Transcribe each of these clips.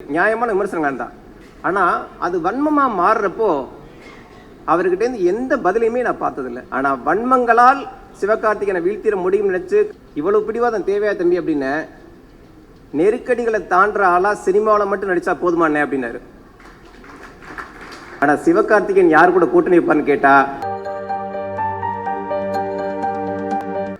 நியாயமான விமர்சனங்கள் தான். ஆனால் அது வன்மமாக மாறுறப்போ அவர்கிட்டேருந்து எந்த பதிலையுமே நான் பார்த்ததில்லை. ஆனால் வன்மங்களால் சிவகார்த்திகனை வீழ்த்திட முடியும்னு நினச்சி இவ்வளோ பிடிவாதம் தேவையா தம்பி அப்படின்னு நெருக்கடிகளை தாண்டுற ஆளாக சினிமாவில் மட்டும் நடித்தா போதுமானே அப்படின்னாரு. ஆனால் சிவகார்த்திகேயன் யார் கூட கூட்டணி வைப்பான்னு கேட்டால்,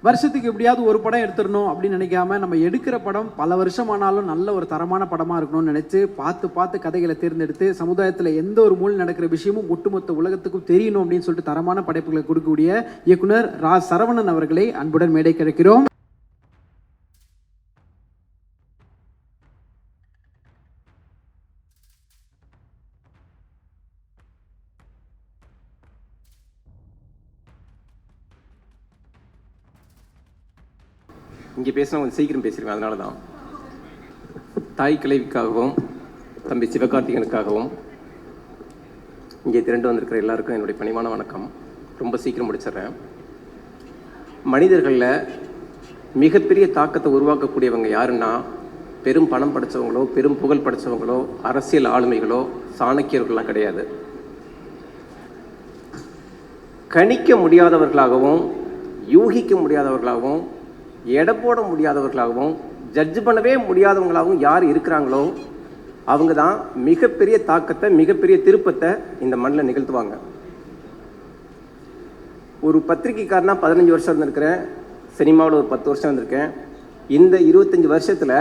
வருஷத்துக்கு எப்படியாவது ஒரு படம் எடுத்துடணும் அப்படின்னு நினைக்காம நம்ம எடுக்கிற படம் பல வருஷம் ஆனாலும் நல்ல ஒரு தரமான படமாக இருக்கணும்னு நினச்சி பார்த்து கதைகளை தேர்ந்தெடுத்து சமுதாயத்தில் எந்த ஒரு மூலம் நடக்கிற விஷயமும் ஒட்டுமொத்த உலகத்துக்கும் தெரியணும் அப்படின்னு சொல்லிட்டு தரமான படைப்புகளை கொடுக்கக்கூடிய இயக்குனர் ரா சரவணன் அவர்களை அன்புடன் மேடை கிடைக்கிறோம். இங்கே பேசினா கொஞ்சம் சீக்கிரம் பேசிடுவேன். அதனால தான் தாய் கிளைவிக்காகவும் தம்பி சிவகார்த்திகனுக்காகவும் இங்கே திரண்டு வந்திருக்கிற எல்லாருக்கும் என்னுடைய பணிவான வணக்கம். ரொம்ப சீக்கிரம் முடிச்சிடுறேன். மனிதர்களில் மிகப்பெரிய தாக்கத்தை உருவாக்கக்கூடியவங்க யாருன்னா பெரும் பணம் படைத்தவங்களோ பெரும் புகழ் படைத்தவங்களோ அரசியல் ஆளுமைகளோ சாணக்கியர்கள்லாம் கிடையாது. கணிக்க முடியாதவர்களாகவும் யூகிக்க முடியாதவர்களாகவும் எடை போட முடியாதவர்களாகவும் ஜட்ஜ் பண்ணவே முடியாதவங்களாகவும் யார் இருக்கிறாங்களோ அவங்க தான் மிகப்பெரிய தாக்கத்தை மிகப்பெரிய திருப்பத்தை இந்த மண்ணில் நிகழ்த்துவாங்க. ஒரு பத்திரிகைக்காரனா 15 வருஷம் இருந்திருக்கிறேன், சினிமாவில் ஒரு 10 வருஷம் இருந்திருக்கேன். இந்த 25 வருஷத்தில்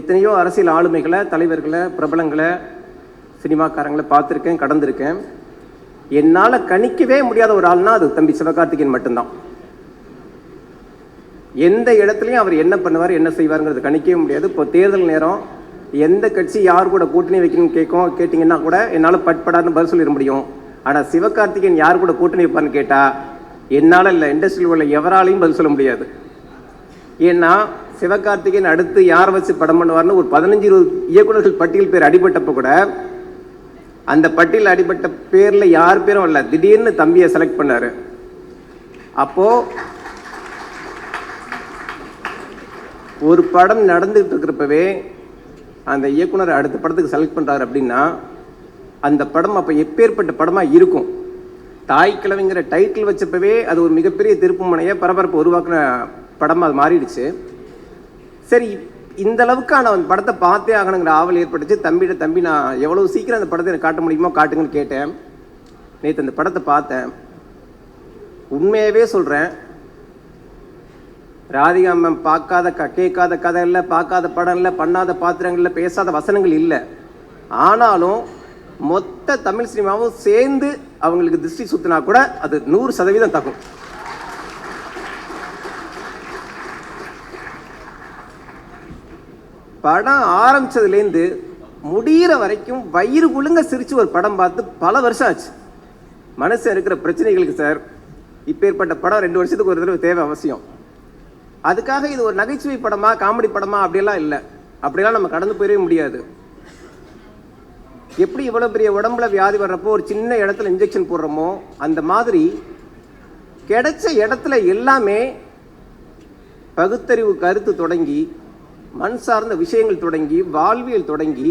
எத்தனையோ அரசியல் ஆளுமைகளை, தலைவர்களை, பிரபலங்களை, சினிமாக்காரங்களை பார்த்துருக்கேன், கடந்திருக்கேன். என்னால் கணிக்கவே முடியாத ஒரு ஆள்னா அது தம்பி சிவகார்த்திகேயன் மட்டும்தான். எந்த இடத்துலையும் அவர் என்ன பண்ணுவார் என்ன செய்வாருங்கிறது கணிக்கவே முடியாது. இப்போ தேர்தல் நேரம் எந்த கட்சி யார் கூட கூட்டணி வைக்கணும்னு கேட்டிங்கன்னா கூட என்னால் பட்படான்னு பதில் சொல்லிட முடியும். ஆனால் சிவகார்த்திகேயன் யார் கூட கூட்டணி வைப்பான்னு கேட்டால் என்னால் இல்லை, இண்டஸ்ட்ரியில் உள்ள எவராலையும் பதில் சொல்ல முடியாது. ஏன்னா சிவகார்த்திகேயன் அடுத்து யாரை வச்சு படம் பண்ணுவார்னு ஒரு 15-20 இயக்குநர்கள் பட்டியல் பேர் அடிபட்டப்போ கூட அந்த பட்டியல் அடிபட்ட பேரில் யார் பேரும் இல்லை, திடீர்னு தம்பியை செலக்ட் பண்ணார். அப்போது ஒரு படம் நடந்துகிட்டு இருக்கிறப்பவே அந்த இயக்குனர் அடுத்த படத்துக்கு செலக்ட் பண்ணுறாரு அப்படின்னா அந்த படம் அப்போ எப்பேற்பட்ட படமாக இருக்கும். தாய் கிழவிங்கிற டைட்டில் வச்சப்பவே அது ஒரு மிகப்பெரிய திருப்பு முனையை பரபரப்பு உருவாக்குன படமாக அது மாறிடுச்சு. சரி, இந்த அளவுக்கான அந்த படத்தை பார்த்தே ஆகணுங்கிற ஆவல் ஏற்பட்டுச்சு. தம்பி நான் எவ்வளோ சீக்கிரம் அந்த படத்தை எனக்கு காட்ட முடியுமோ காட்டுங்கன்னு கேட்டேன். நேற்று அந்த படத்தை பார்த்தேன். உண்மையாகவே சொல்கிறேன், ராதிகா மேம் பார்க்காத கேட்காத கதை இல்லை, பார்க்காத படம் இல்லை, பண்ணாத பாத்திரங்கள் இல்லை, பேசாத வசனங்கள் இல்லை. ஆனாலும் மொத்த தமிழ் சினிமாவும் சேர்ந்து அவங்களுக்கு திருஷ்டி சுத்தினா கூட அது 100% தக்கும். படம் ஆரம்பிச்சதுலேருந்து முடிகிற வரைக்கும் வயிறு குழுங்க சிரிச்சு ஒரு படம் பார்த்து பல வருஷம் ஆச்சு. மனசு இருக்கிற பிரச்சனைகளுக்கு சார் இப்பேற்பட்ட படம் 2 வருஷத்துக்கு ஒரு தடவை தேவை அவசியம். அதுக்காக இது ஒரு நகைச்சுவை படமா காமெடி படமா அப்படியெல்லாம் இல்லை. அப்படியெல்லாம் நம்ம கடந்து போயிடவே முடியாது. எப்படி இவ்வளோ பெரிய உடம்புல வியாதி வர்றப்போ ஒரு சின்ன இடத்துல இன்ஜெக்ஷன் போடுறோமோ அந்த மாதிரி கிடைச்ச இடத்துல எல்லாமே பகுத்தறிவு கருத்து தொடங்கி மண் சார்ந்த விஷயங்கள் தொடங்கி வாழ்வியல் தொடங்கி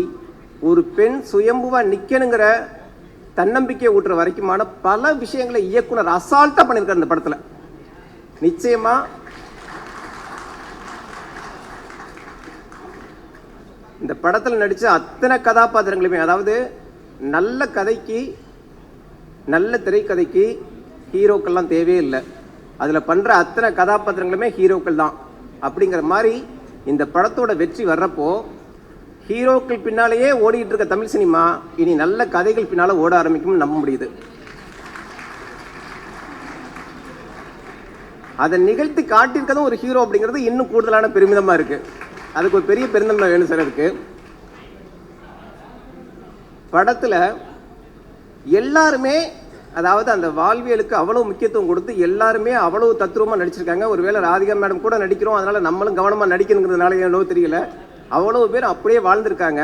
ஒரு பெண் சுயம்புவாக நிற்கணுங்கிற தன்னம்பிக்கை ஊட்டுற வரைக்குமான பல விஷயங்களை இயக்குனர் அசால்ட்டாக பண்ணியிருக்காரு இந்த படத்தில். நிச்சயமாக இந்த படத்தில் நடித்த அத்தனை கதாபாத்திரங்களுமே, அதாவது நல்ல கதைக்கு நல்ல திரைக்கதைக்கு ஹீரோக்கள்லாம் தேவையே இல்லை. அதில் பண்ணுற அத்தனை கதாபாத்திரங்களுமே ஹீரோக்கள் தான். அப்படிங்கிற மாதிரி இந்த படத்தோட வெற்றி வர்றப்போ ஹீரோக்கள் பின்னாலேயே ஓடிட்டு இருக்க தமிழ் சினிமா இனி நல்ல கதைகள் பின்னால் ஓட ஆரம்பிக்கும்னு நம்ப முடியுது. அதை நிகழ்த்தி காட்டியிருக்கதும் ஒரு ஹீரோ அப்படிங்கிறது இன்னும் கூடுதலான பெருமிதமாக இருக்குது. அதுக்கு ஒரு பெரிய பெருந்தன்மை வேணும் சார். இருக்கு படத்தில் எல்லாருமே, அதாவது அந்த வாழ்வியலுக்கு அவ்வளோ முக்கியத்துவம் கொடுத்து எல்லாருமே அவ்வளோ தத்ரூபமாக நடிச்சிருக்காங்க. ஒருவேளை ராதிகா மேடம் கூட நடிக்கிறோம், அதனால் நம்மளும் கவனமாக நடிக்கணுங்கிறதுனால என்னோ தெரியல, அவ்வளோ பேர் அப்படியே வாழ்ந்திருக்காங்க.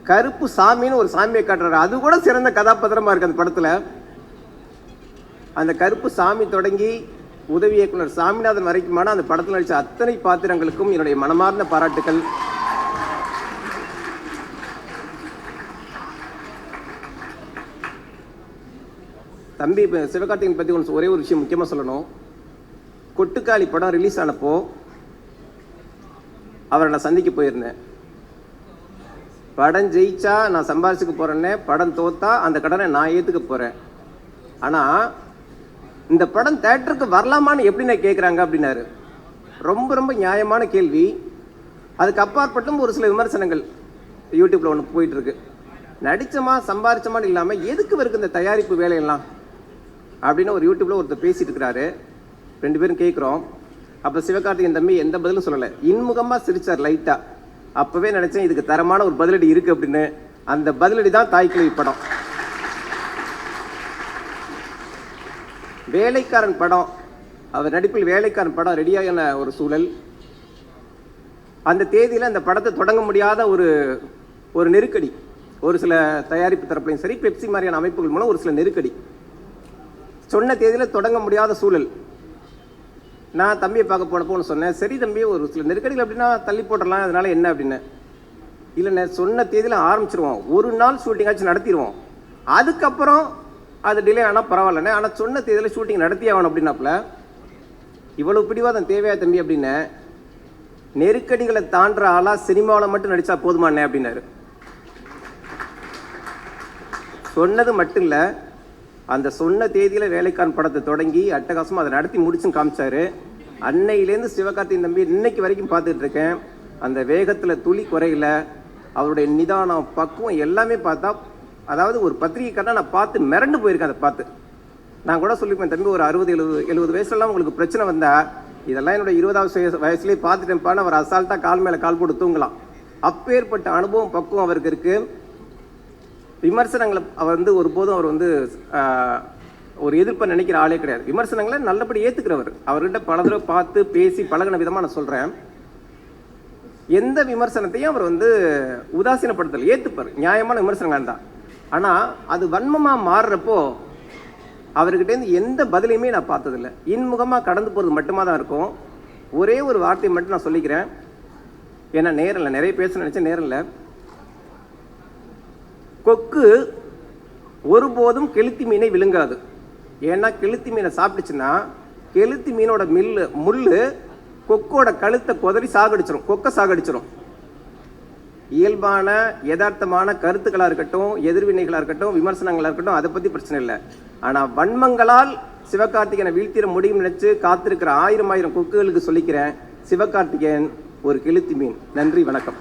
கருப்பு சாமின்னு ஒரு சாமியை காட்டுறாரு, அது கூட சிறந்த கதாபாத்திரமாக இருக்குது அந்த படத்தில். அந்த கருப்பு சாமி தொடங்கி உதவி இயக்குனர் சாமிநாதன் வரைக்குமான அந்த படத்தில் நடித்த அத்தனை பாத்திரங்களுக்கும் என்னுடைய மனமார்ந்த பாராட்டுக்கள். தம்பி சிவகார்த்திகேயன் பற்றி ஒரே ஒரு விஷயம் முக்கியமாக சொல்லணும். கொட்டுக்காளி படம் ரிலீஸ் ஆனப்போ அவரை நான் சந்திக்க போயிருந்தேன். படம் ஜெயிச்சா நான் சம்பாரிச்சுக்க போறேன்னு, படம் தோத்தா அந்த கடனை நான் ஏற்றுக்க போறேன். ஆனால் இந்த படம் தேட்டருக்கு வரலாமான்னு எப்படி நான் கேட்குறாங்க அப்படின்னாரு. ரொம்ப ரொம்ப நியாயமான கேள்வி. அதுக்கு அப்பாற்பட்டும் ஒரு சில விமர்சனங்கள் யூடியூப்ல ஒன்று போயிட்டு இருக்கு. நடிச்சமா சம்பாரிச்சமான்னு இல்லாமல் எதுக்கு இருக்கு இந்த தயாரிப்பு வேலையெல்லாம் அப்படின்னு ஒரு யூடியூப்ல ஒருத்தர் பேசிட்டு இருக்கிறாரு. 2 பேரும் கேட்குறோம். அப்போ சிவகார்த்திகேயன் தம்பி எந்த பதிலும் சொல்லலை, இன்முகமாக சிரிச்சார் லைட்டா. அப்பவே நினைச்சேன் இதுக்கு தரமான ஒரு பதிலடி இருக்கு அப்படின்னு. அந்த பதிலடி தான் தாய்க்கிழவி படம். வேலைக்காரன் படம், அவர் நடிப்பில் வேலைக்காரன் படம் ரெடியான ஒரு சூழல். அந்த தேதியில் அந்த படத்தை தொடங்க முடியாத ஒரு நெருக்கடி, ஒரு சில தயாரிப்பு தரப்புலையும் சரி, பெப்சி மாதிரியான அமைப்புகள் மூலம் ஒரு சில நெருக்கடி. சொன்ன தேதியில் தொடங்க முடியாத சூழல். நான் தம்பியை பார்க்க போனப்போ சொன்னேன், சரி தம்பி ஒரு சில நெருக்கடிகள் அப்படின்னா தள்ளி போட்டுடலாம், அதனால என்ன அப்படின்னு. இல்லைண்ணே, சொன்ன தேதியில் ஆரம்பிச்சிருவோம், ஒரு நாள் ஷூட்டிங்காச்சும் நடத்திடுவோம், அதுக்கப்புறம் அது டிலே ஆனால் பரவாயில்லண்ணே, ஆனால் சொன்ன தேதியில் ஷூட்டிங் நடத்தி ஆகணும் அப்படின்னாப்புல. இவ்வளவு பிடிவாதம் தேவையா தம்பி அப்படின்னு. நெருக்கடிகளை தாண்டுற ஆளா சினிமாவில் மட்டும் நடிச்சா போதுமாண்ணே அப்படின்னாரு. சொன்னது மட்டும் இல்லை, அந்த சொன்ன தேதியில் வேலைக்காரன் படத்தை தொடங்கி அட்டகாசமாக அதை நடத்தி முடிச்சுன்னு காமிச்சாரு. அன்னையிலேருந்து சிவகார்த்திகேயன் தம்பி இன்னைக்கு வரைக்கும் பார்த்துட்டு இருக்கேன். அந்த வேகத்தில் துளி குறையில, அவருடைய நிதானம், பக்குவம் எல்லாமே பார்த்தா, அதாவது ஒரு பத்திரிகைக்காரனா நான் பார்த்து மிரண்டு போயிருக்கேன். அதை பார்த்து நான் கூட சொல்லியிருப்பேன், தம்பி ஒரு 60-70 வயசுலலாம் உங்களுக்கு பிரச்சனை வந்தா இதெல்லாம் என்னோட 20வது வயசுலேயே பார்த்துட்டேன்ப்பான்னு அவர் அசால்ட்டாக கால் மேலே கால் போட்டு தூங்கலாம். அப்பேற்பட்ட அனுபவம், பக்குவம் அவருக்கு இருக்கு. விமர்சனங்களை அவர் ஒருபோதும் அவர் ஒரு எதிர்ப்பை நினைக்கிற ஆளே கிடையாது. விமர்சனங்களை நல்லபடி ஏற்றுக்கிறவர். அவர்கிட்ட பல தடவை பார்த்து பேசி பழகின விதமாக நான் சொல்கிறேன். எந்த விமர்சனத்தையும் அவர் உதாசீனப்படுத்தல், ஏற்றுப்பார். நியாயமான விமர்சனங்கள் தான். ஆனால் அது வன்மமாக மாறுறப்போ அவர்கிட்டேருந்து எந்த பதிலையுமே நான் பார்த்ததில்லை. இன்முகமாக கடந்து போகிறது மட்டுமா தான் இருக்கும். ஒரே ஒரு வார்த்தையை மட்டும் நான் சொல்லிக்கிறேன், ஏன்னா நேரம் இல்லை, நிறைய பேச நினச்சேன், நேரம் இல்லை. கொக்கு ஒருபோதும் கெளுத்தி மீனை விழுங்காது. ஏன்னா கெளுத்தி மீனை சாப்பிட்டுச்சுன்னா கெளுத்தி மீனோட முள்ளு கொக்கோட கழுத்தை கொதறி சாகடிச்சிடும், கொக்கை சாகடிச்சிடும். இயல்பான யதார்த்தமான கருத்துக்களாக இருக்கட்டும், எதிர்வினைகளாக இருக்கட்டும், விமர்சனங்களாக இருக்கட்டும், அதை பற்றி பிரச்சனை இல்லை. ஆனால் வன்மங்களால் சிவகார்த்திகேயனை வீழ்த்திட முடியும் நினைச்சு காத்திருக்கிற 1000 கொக்குகளுக்கு சொல்லிக்கிறேன், சிவகார்த்திகேயன் ஒரு கெளுத்தி மீன். நன்றி, வணக்கம்.